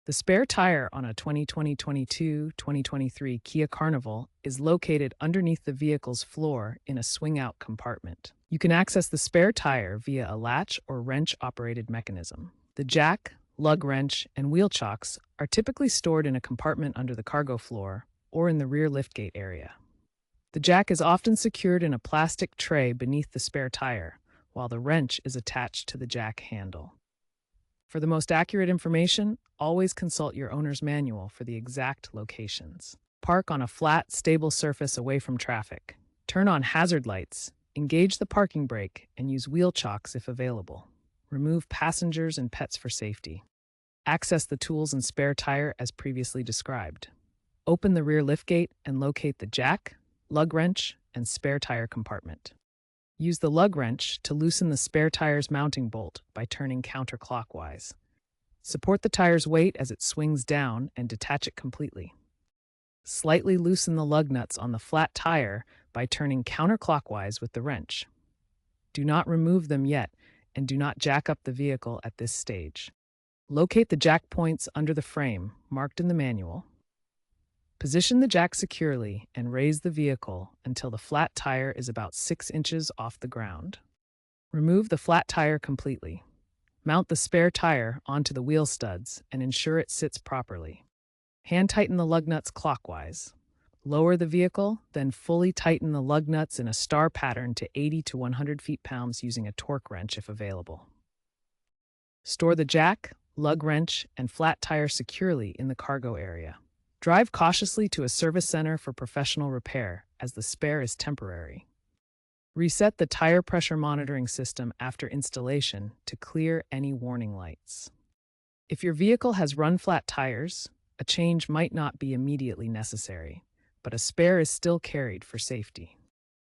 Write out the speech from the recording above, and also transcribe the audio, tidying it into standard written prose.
The spare tire on a 2022-2023 Kia Carnival is located underneath the vehicle's floor in a swing-out compartment. You can access the spare tire via a latch or wrench-operated mechanism. The jack, lug wrench, and wheel chocks are typically stored in a compartment under the cargo floor or in the rear liftgate area. The jack is often secured in a plastic tray beneath the spare tire, while the wrench is attached to the jack handle. For the most accurate information, always consult your owner's manual for the exact locations. Park on a flat, stable surface away from traffic. Turn on hazard lights, engage the parking brake, and use wheel chocks if available. Remove passengers and pets for safety. Access the tools and spare tire as previously described. Open the rear liftgate and locate the jack, lug wrench, and spare tire compartment. Use the lug wrench to loosen the spare tire's mounting bolt by turning counterclockwise. Support the tire's weight as it swings down and detach it completely. Slightly loosen the lug nuts on the flat tire by turning counterclockwise with the wrench. Do not remove them yet, and do not jack up the vehicle at this stage. Locate the jack points under the frame, marked in the manual. Position the jack securely and raise the vehicle until the flat tire is about 6 inches off the ground. Remove the flat tire completely. Mount the spare tire onto the wheel studs and ensure it sits properly. Hand tighten the lug nuts clockwise. Lower the vehicle, then fully tighten the lug nuts in a star pattern to 80 to 100 feet-pounds using a torque wrench if available. Store the jack, lug wrench, and flat tire securely in the cargo area. Drive cautiously to a service center for professional repair, as the spare is temporary. Reset the tire pressure monitoring system after installation to clear any warning lights. If your vehicle has run-flat tires, a change might not be immediately necessary, but a spare is still carried for safety.